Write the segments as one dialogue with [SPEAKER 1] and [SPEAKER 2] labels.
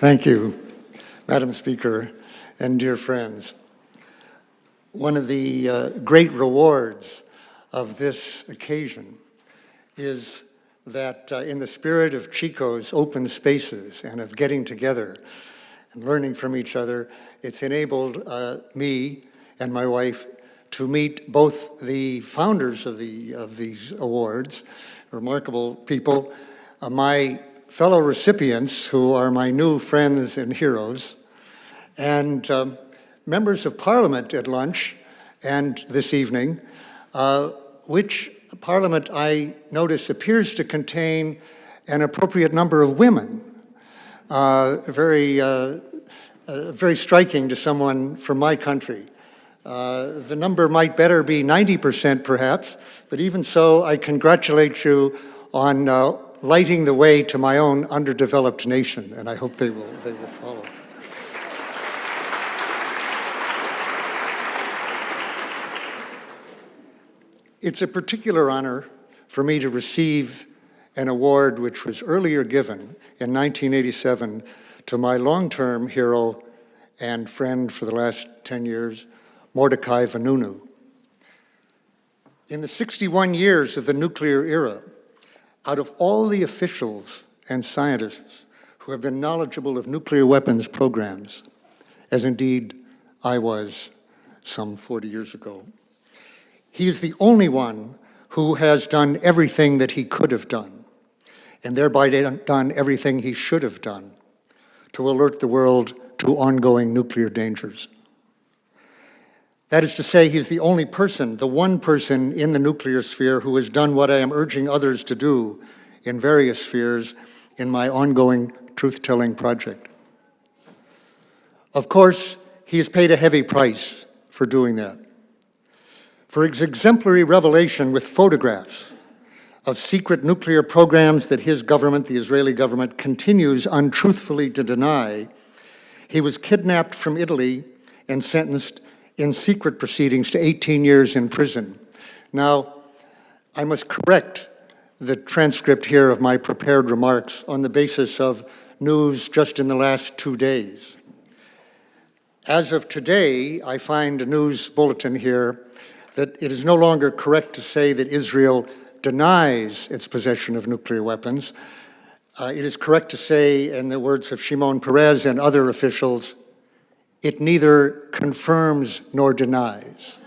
[SPEAKER 1] Thank you, Madam Speaker and dear friends. One of the great rewards of this occasion is that in the spirit of Chico's open spaces and of getting together and learning from each other, it's enabled me and my wife to meet both the founders of these awards, remarkable people, my fellow recipients who are my new friends and heroes, and members of Parliament at lunch and this evening, which Parliament, I notice, appears to contain an appropriate number of women. Very striking to someone from my country. The number might better be 90% perhaps, but even so, I congratulate you on lighting the way to my own underdeveloped nation, and I hope they will follow. It's a particular honor for me to receive an award which was earlier given in 1987 to my long-term hero and friend for the last 10 years, Mordecai Vanunu. In the 61 years of the nuclear era, out of all the officials and scientists who have been knowledgeable of nuclear weapons programs, as indeed I was some 40 years ago, he is the only one who has done everything that he could have done, and thereby done everything he should have done to alert the world to ongoing nuclear dangers. That is to say, he's the only person, the one person in the nuclear sphere who has done what I am urging others to do in various spheres in my ongoing truth-telling project. Of course, he has paid a heavy price for doing that. For his exemplary revelation with photographs of secret nuclear programs that his government, the Israeli government, continues untruthfully to deny, he was kidnapped from Italy and sentenced in secret proceedings to 18 years in prison. Now, I must correct the transcript here of my prepared remarks on the basis of news just in the last 2 days. As of today, I find a news bulletin here that it is no longer correct to say that Israel denies its possession of nuclear weapons. It is correct to say, in the words of Shimon Peres and other officials, it neither confirms nor denies.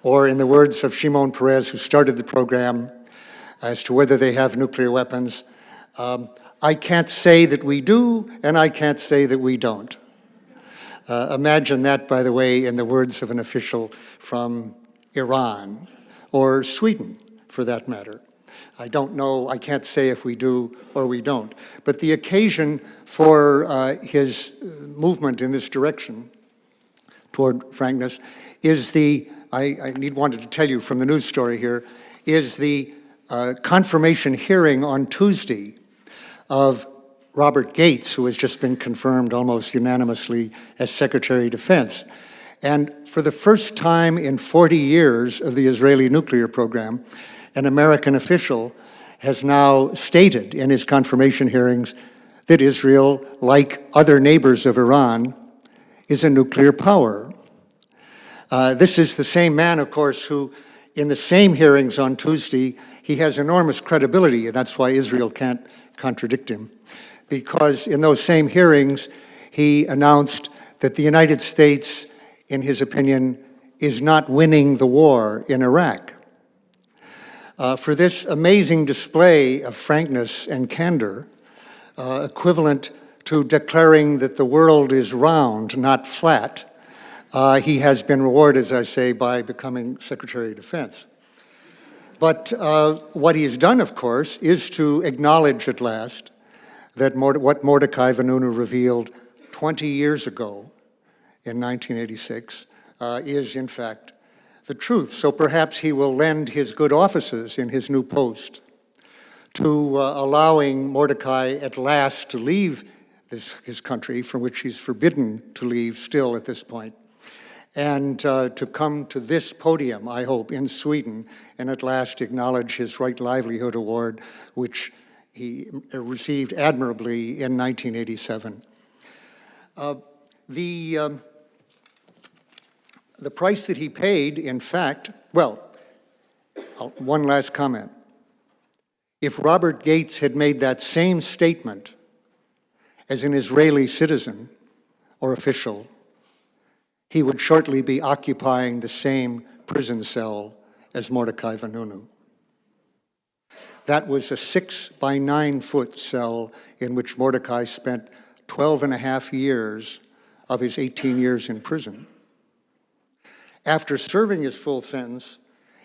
[SPEAKER 1] Or in the words of Shimon Peres, who started the program, as to whether they have nuclear weapons, I can't say that we do, and I can't say that we don't. Imagine that, by the way, in the words of an official from Iran, or Sweden, for that matter. I don't know, I can't say if we do or we don't. But the occasion for his movement in this direction, toward frankness, is I wanted to tell you from the news story here, is the confirmation hearing on Tuesday of Robert Gates, who has just been confirmed almost unanimously as Secretary of Defense. And for the first time in 40 years of the Israeli nuclear program, an American official has now stated in his confirmation hearings that Israel, like other neighbors of Iran, is a nuclear power. This is the same man, of course, who, in the same hearings on Tuesday, he has enormous credibility, and that's why Israel can't contradict him, because in those same hearings, he announced that the United States, in his opinion, is not winning the war in Iraq. For this amazing display of frankness and candor, equivalent to declaring that the world is round, not flat, he has been rewarded, as I say, by becoming Secretary of Defense. But what he has done, of course, is to acknowledge at last that what Mordecai Vanunu revealed 20 years ago in 1986 is, in fact, the truth. So perhaps he will lend his good offices in his new post to allowing Mordecai at last to leave his country, from which he's forbidden to leave still at this point, and to come to this podium, I hope, in Sweden, and at last acknowledge his Right Livelihood Award, which he received admirably in 1987. The price that he paid, in fact, well, one last comment. If Robert Gates had made that same statement as an Israeli citizen or official, he would shortly be occupying the same prison cell as Mordecai Vanunu. That was a 6 by 9 foot cell in which Mordecai spent 12 and a half years of his 18 years in prison. After serving his full sentence,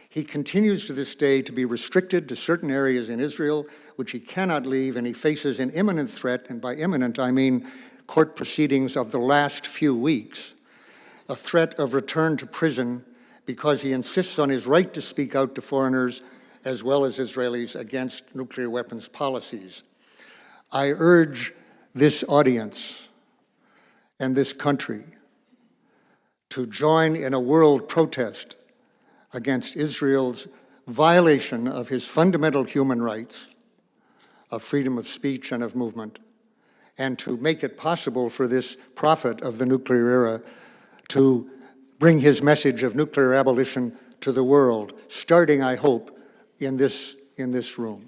[SPEAKER 1] he continues to this day to be restricted to certain areas in Israel which he cannot leave, and he faces an imminent threat, and by imminent I mean court proceedings of the last few weeks, a threat of return to prison because he insists on his right to speak out to foreigners as well as Israelis against nuclear weapons policies. I urge this audience and this country to join in a world protest against Israel's violation of his fundamental human rights, of freedom of speech and of movement, and to make it possible for this prophet of the nuclear era to bring his message of nuclear abolition to the world, starting, I hope, in this room.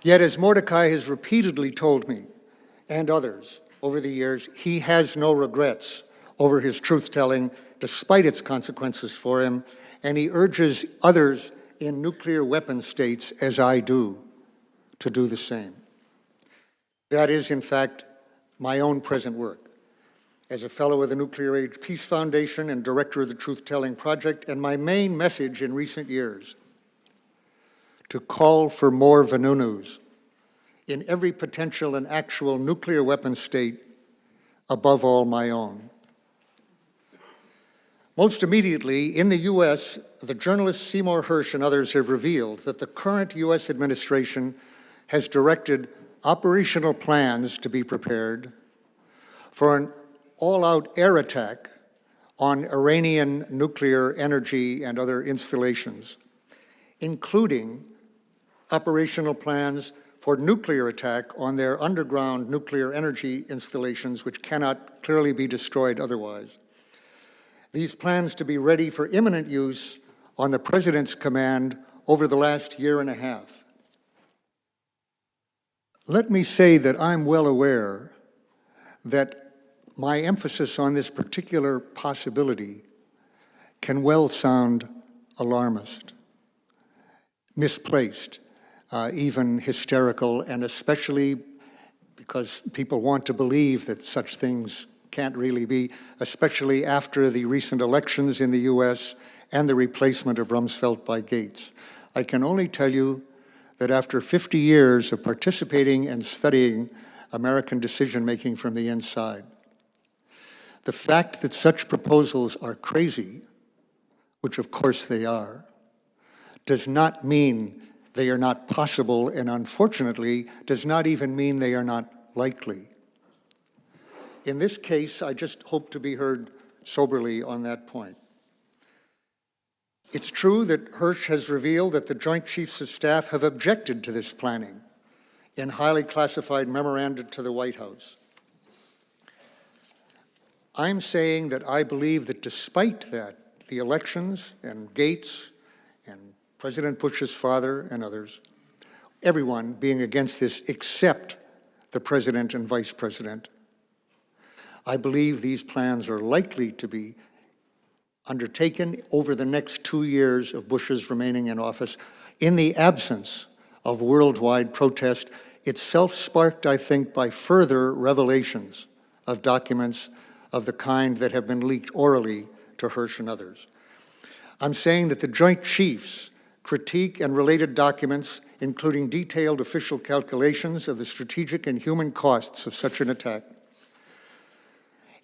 [SPEAKER 1] Yet, as Mordecai has repeatedly told me, and others over the years, he has no regrets over his truth-telling, despite its consequences for him, and he urges others in nuclear weapon states, as I do, to do the same. That is, in fact, my own present work as a fellow of the Nuclear Age Peace Foundation and director of the Truth Telling Project, and my main message in recent years, to call for more Vanunus in every potential and actual nuclear weapon state, above all my own. Most immediately, in the US, the journalist Seymour Hersh and others have revealed that the current US administration has directed operational plans to be prepared for an all-out air attack on Iranian nuclear energy and other installations, including operational plans for nuclear attack on their underground nuclear energy installations, which cannot clearly be destroyed otherwise. These plans to be ready for imminent use on the President's command over the last year and a half. Let me say that I'm well aware that my emphasis on this particular possibility can well sound alarmist, misplaced, even hysterical, and especially because people want to believe that such things can't really be, especially after the recent elections in the US and the replacement of Rumsfeld by Gates. I can only tell you that after 50 years of participating and studying American decision-making from the inside, the fact that such proposals are crazy, which of course they are, does not mean they are not possible, and unfortunately does not even mean they are not likely. In this case, I just hope to be heard soberly on that point. It's true that Hersh has revealed that the Joint Chiefs of Staff have objected to this planning in highly classified memoranda to the White House. I'm saying that I believe that despite that, the elections and Gates and President Bush's father and others, everyone being against this except the President and Vice President, I believe these plans are likely to be undertaken over the next 2 years of Bush's remaining in office in the absence of worldwide protest, itself sparked, I think, by further revelations of documents of the kind that have been leaked orally to Hersh and others. I'm saying that the Joint Chiefs critique and related documents, including detailed official calculations of the strategic and human costs of such an attack,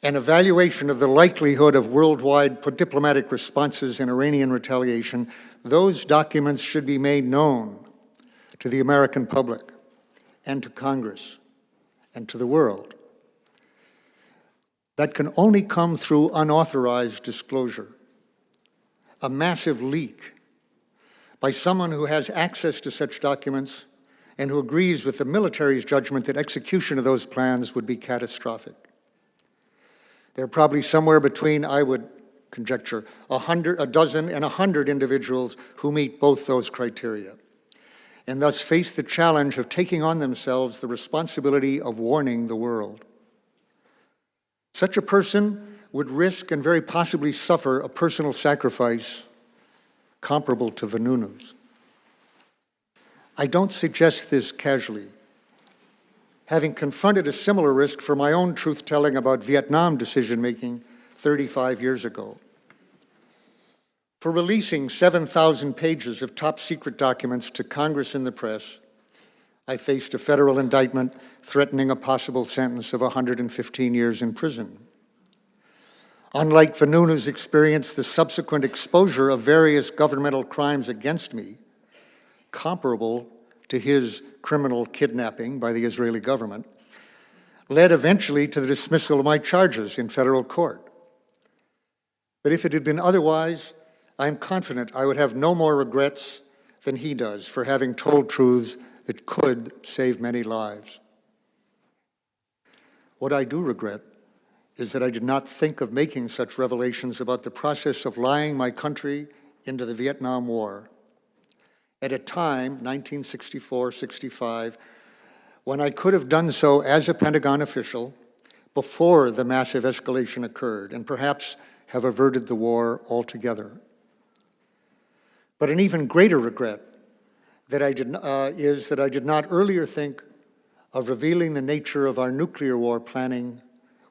[SPEAKER 1] an evaluation of the likelihood of worldwide diplomatic responses in Iranian retaliation, those documents should be made known to the American public and to Congress and to the world. That can only come through unauthorized disclosure, a massive leak by someone who has access to such documents and who agrees with the military's judgment that execution of those plans would be catastrophic. There are probably somewhere between, I would conjecture, a dozen and 100 individuals who meet both those criteria, and thus face the challenge of taking on themselves the responsibility of warning the world. Such a person would risk and very possibly suffer a personal sacrifice comparable to Vanunu's. I don't suggest this casually. Having confronted a similar risk for my own truth-telling about Vietnam decision-making 35 years ago. For releasing 7,000 pages of top-secret documents to Congress and the press, I faced a federal indictment threatening a possible sentence of 115 years in prison. Unlike Vanunu's experience, the subsequent exposure of various governmental crimes against me, comparable to his criminal kidnapping by the Israeli government, led eventually to the dismissal of my charges in federal court. But if it had been otherwise, I am confident I would have no more regrets than he does for having told truths that could save many lives. What I do regret is that I did not think of making such revelations about the process of lying my country into the Vietnam War at a time, 1964-65, when I could have done so as a Pentagon official before the massive escalation occurred and perhaps have averted the war altogether. But an even greater regret is that I did not earlier think of revealing the nature of our nuclear war planning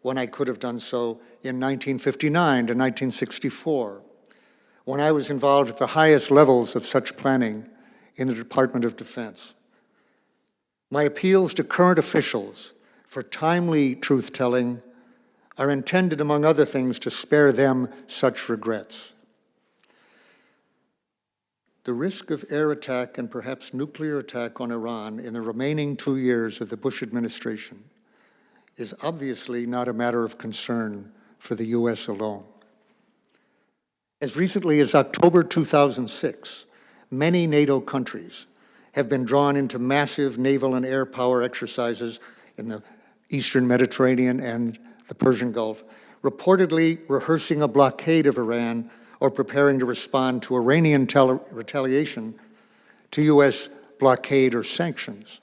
[SPEAKER 1] when I could have done so in 1959 to 1964, when I was involved at the highest levels of such planning in the Department of Defense. My appeals to current officials for timely truth-telling are intended, among other things, to spare them such regrets. The risk of air attack and perhaps nuclear attack on Iran in the remaining 2 years of the Bush administration is obviously not a matter of concern for the U.S. alone. As recently as October 2006, many NATO countries have been drawn into massive naval and air power exercises in the Eastern Mediterranean and the Persian Gulf, reportedly rehearsing a blockade of Iran or preparing to respond to Iranian retaliation to U.S. blockade or sanctions.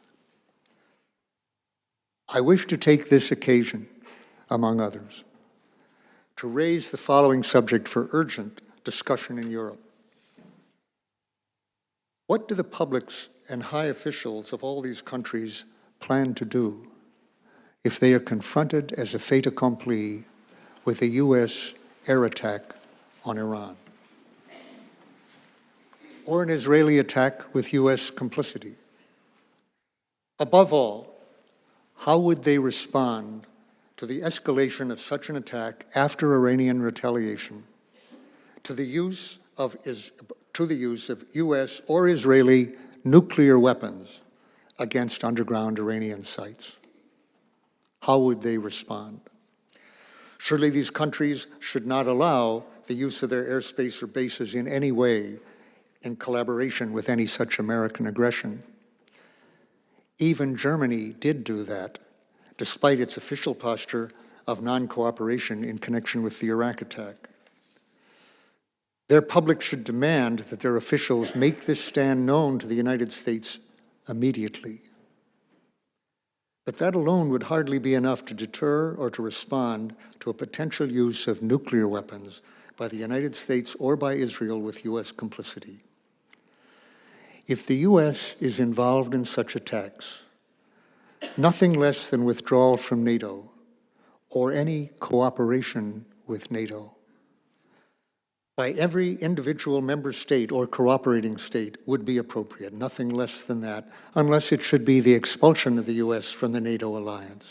[SPEAKER 1] I wish to take this occasion, among others, to raise the following subject for urgent discussion in Europe. What do the publics and high officials of all these countries plan to do if they are confronted as a fait accompli with a U.S. air attack on Iran, or an Israeli attack with U.S. complicity? Above all, how would they respond to the escalation of such an attack after Iranian retaliation, to the use of U.S. or Israeli nuclear weapons against underground Iranian sites? How would they respond? Surely these countries should not allow the use of their airspace or bases in any way in collaboration with any such American aggression. Even Germany did do that, despite its official posture of non-cooperation in connection with the Iraq attack. Their public should demand that their officials make this stand known to the United States immediately. But that alone would hardly be enough to deter or to respond to a potential use of nuclear weapons by the United States or by Israel with U.S. complicity. If the U.S. is involved in such attacks, nothing less than withdrawal from NATO or any cooperation with NATO by every individual member state or cooperating state would be appropriate, nothing less than that, unless it should be the expulsion of the U.S. from the NATO alliance.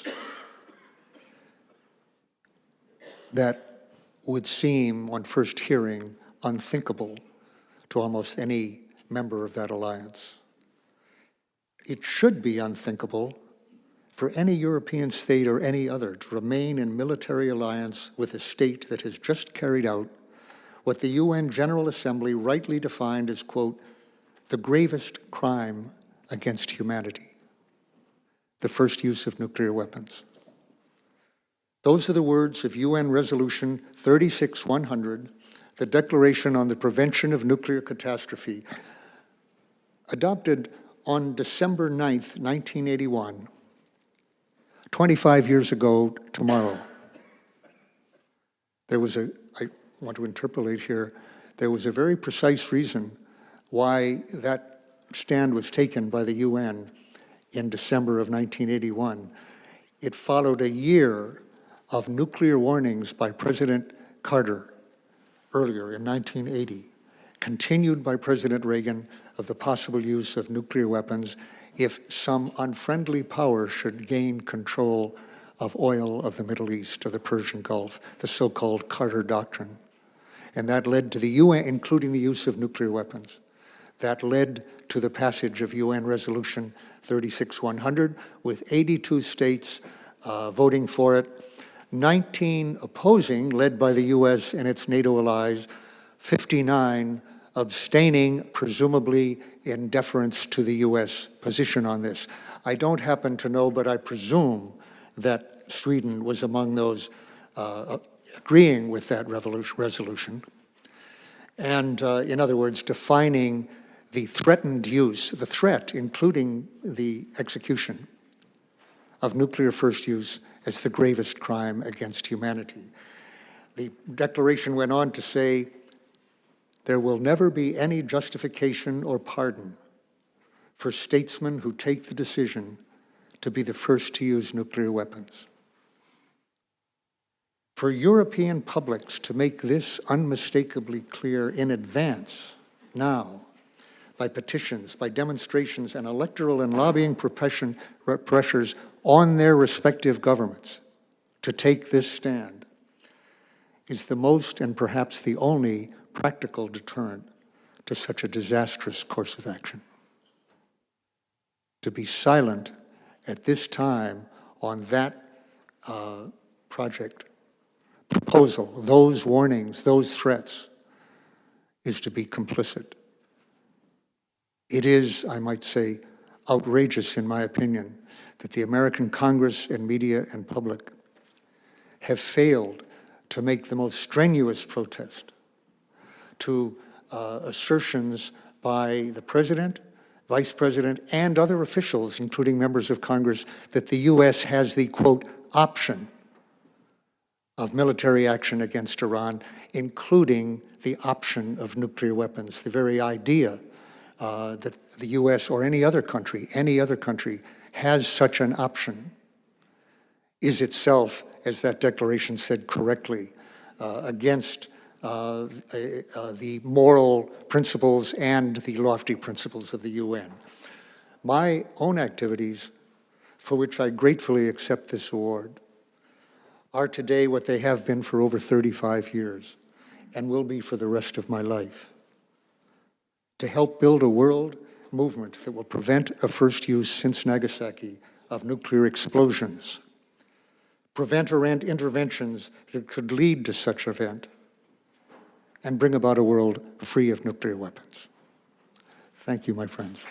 [SPEAKER 1] That would seem, on first hearing, unthinkable to almost any member of that alliance. It should be unthinkable for any European state or any other to remain in military alliance with a state that has just carried out what the UN General Assembly rightly defined as, quote, the gravest crime against humanity, the first use of nuclear weapons. Those are the words of UN Resolution 36-100, the Declaration on the Prevention of Nuclear Catastrophe, adopted on December 9th, 1981, 25 years ago tomorrow. I want to interpolate here, there was a very precise reason why that stand was taken by the UN in December of 1981. It followed a year of nuclear warnings by President Carter earlier in 1980, continued by President Reagan of the possible use of nuclear weapons if some unfriendly power should gain control of oil of the Middle East or the Persian Gulf, the so-called Carter Doctrine. And that led to the UN, including the use of nuclear weapons. That led to the passage of UN Resolution 36-100, with 82 states voting for it, 19 opposing, led by the US and its NATO allies, 59 abstaining, presumably in deference to the US position on this. I don't happen to know, but I presume that Sweden was among those agreeing with that resolution. And in other words, defining the threatened use, the threat, including the execution of nuclear first use, as the gravest crime against humanity. The declaration went on to say, there will never be any justification or pardon for statesmen who take the decision to be the first to use nuclear weapons. For European publics to make this unmistakably clear in advance, now, by petitions, by demonstrations, and electoral and lobbying pressures on their respective governments to take this stand, is the most and perhaps the only practical deterrent to such a disastrous course of action. To be silent at this time on that proposal, those warnings, those threats, is to be complicit. It is, I might say, outrageous in my opinion, that the American Congress and media and public have failed to make the most strenuous protest to assertions by the President, Vice President, and other officials, including members of Congress, that the US has the, quote, option of military action against Iran, including the option of nuclear weapons. The very idea that the US or any other country has such an option is itself, as that declaration said correctly, against the moral principles and the lofty principles of the UN. My own activities, for which I gratefully accept this award, are today what they have been for over 35 years and will be for the rest of my life. To help build a world movement that will prevent a first use since Nagasaki of nuclear explosions, prevent or end interventions that could lead to such event, and bring about a world free of nuclear weapons. Thank you, my friends.